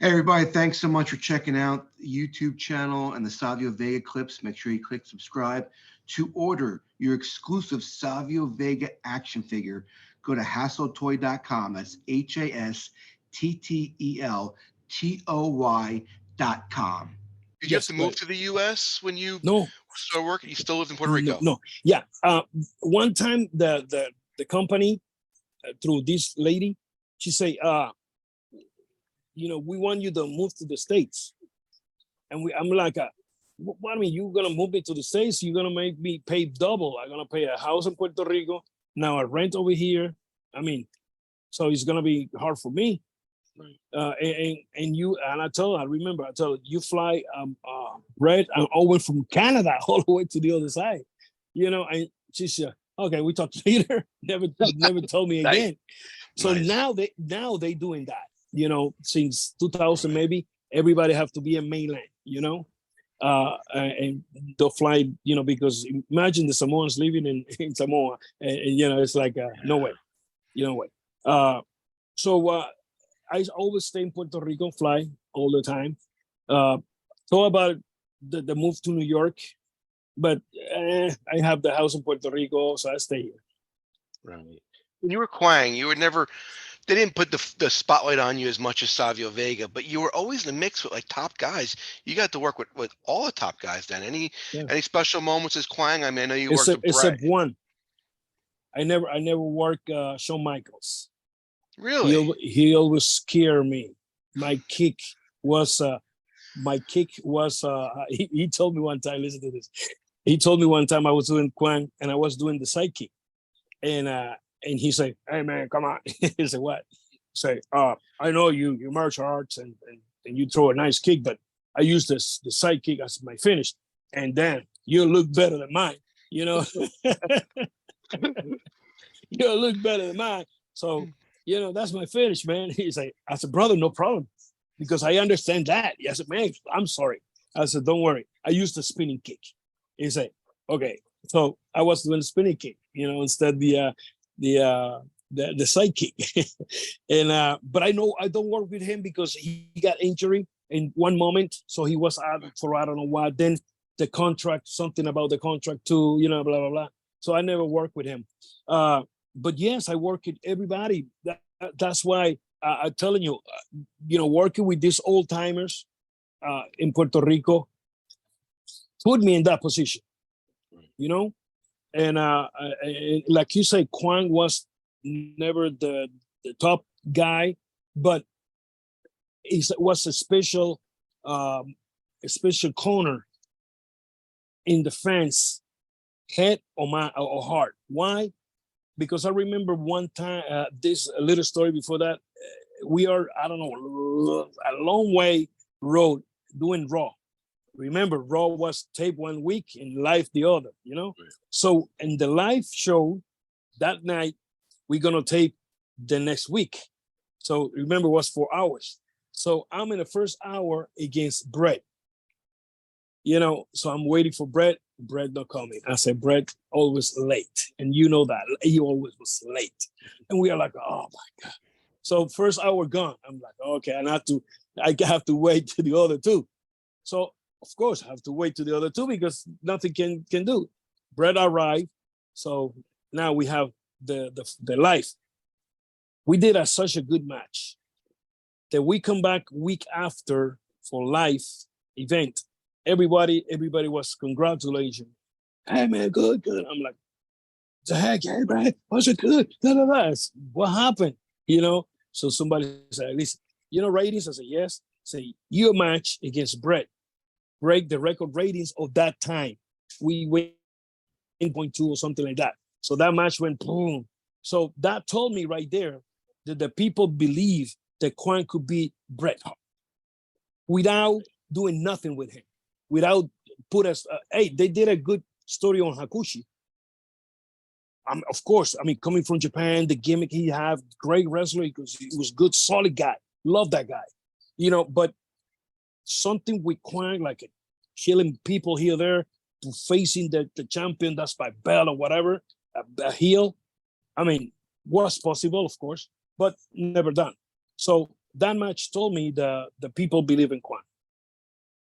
everybody, thanks so much for checking out the YouTube channel and the Savio Vega clips. Make sure you click subscribe. To order your exclusive Savio Vega action figure, go to hasseltoy.com. That's HASTTELTOY.com. Did you have to move to the U.S. when you started working? You still lived in Puerto Rico? No. Yeah. One time the company, through this lady, she say, we want you to move to the States. And I'm like, what I mean, you're gonna move me to the States, you're gonna make me pay double. I'm gonna pay a house in Puerto Rico, now a rent over here. I mean, so it's gonna be hard for me. And I remember I told her, you fly Bret and Owen from Canada all the way to the other side, and she said, okay, we talked later. never told me again. So now they doing that, since 2000 maybe. Everybody have to be in mainland, and they'll fly, because imagine the Samoans living in Samoa, and it's like no way, so I always stay in Puerto Rico, fly all the time. Thought about the move to New York, but I have the house in Puerto Rico, so I stay here. Right. When you were Kwang, you were never. They didn't put the spotlight on you as much as Savio Vega, but you were always in the mix with like top guys. You got to work with all the top guys then. Any special moments as Kwang? I mean, I know you worked with Bret. Except one. I never worked Shawn Michaels. Really? He always scared me. My kick was he told me one time, listen to this. He told me one time I was doing Kwang and I was doing the side kick. And he said, hey man, come on. He said, what? Say, I know you martial arts and you throw a nice kick, but I use the side kick as my finish. And then you look better than mine, You look better than mine. So, that's my finish, man. He's like, I said, brother, no problem. Because I understand that. I said, man, I'm sorry. I said, don't worry. I used the spinning kick. He said, okay. So I was doing the spinning kick, instead the side kick. And but I know I don't work with him because he got injury in one moment. So he was out for I don't know what. Then the contract, something about the contract too, blah, blah, blah. So I never worked with him. But yes, I work with everybody. That's why I'm telling you, working with these old timers in Puerto Rico put me in that position, And like you say, Kwang was never the top guy, but it was a special corner in the fence, head or heart. Why? Because I remember one time, this little story before that, we are, I don't know, a long way road doing Raw. Remember, Raw was taped one week and live the other, Right. So in the live show that night, we're going to tape the next week. So remember, it was 4 hours. So I'm in the first hour against Bret. So I'm waiting for Bret. Bret not coming. I said, Bret always late. And that. He always was late. And we are like, oh my God. So first hour gone. I'm like, okay, I have to wait to the other two. So of course, I have to wait to the other two because nothing can do. Bret arrived. So now we have the live. We did such a good match that we come back week after for live event. Everybody was congratulating. Hey man, good. I'm like, the heck, hey Bret, was it good? What happened? So somebody said, listen, ratings? I said, yes. Say your match against Bret break the record ratings of that time. We went 1.2 or something like that. So that match went boom. So that told me right there that the people believe that Kwang could beat Bret Hart without doing nothing with him, without put us. Hey, they did a good story on Hakushi. Of course, coming from Japan, the gimmick he had, great wrestler because he was good, solid guy. Love that guy, But something with Kwang, like killing people here or there, to facing the champion that's by belt or whatever, a heel. Was possible, of course, but never done. So that match told me the people believe in Quan.